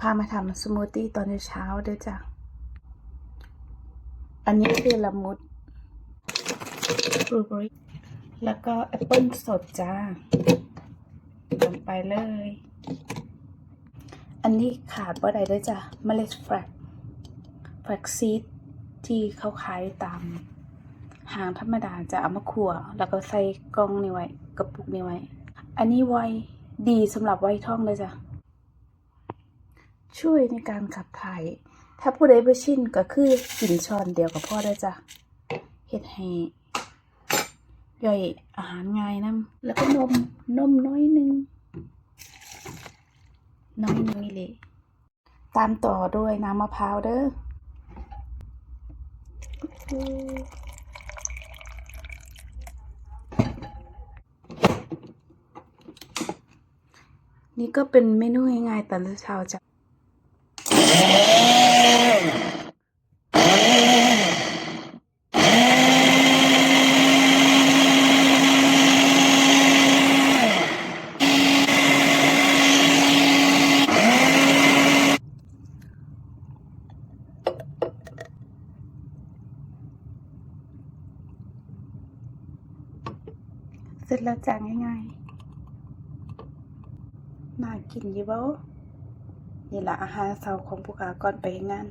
พามาทำสมูทตี้ตอนเช้าเด้อจ้ะอันนี้คือละมุดบลูเบอร์รี่แล้วก็แอปเปิ้ลสดจ้าลงไปเลย อันนี้ขาดบ่ได้ด้วยจ้ะเมล็ดแฟลกซีดที่เขาขายตามห้างธรรมดาจะเอามาคั่วแล้วก็ใส่กล่องนี่ไว้กระปุกนี่ไว้อันนี้ไวดีสำหรับไวท้องเลยจ้ะช่วยในการขับถ่ายถ้าผู้ใดบ่ชินก็คือกินช้อนเดียวกับพ่อได้จ้ะเฮ็ดให้ย่อยอาหารง่ายนํแล้วก็นมน้อยนึงนี่เลยตามต่อด้วยน้ำมะพร้าวเด้อนี่ก็เป็นเมนูง่ายๆตอนเช้าจ้ะเสร็จแล้วจ้ะง่ายๆน่ากินอยู่บ่นี่ล่ะอาหารเช้าของผู้ค้าก่อนไปงาน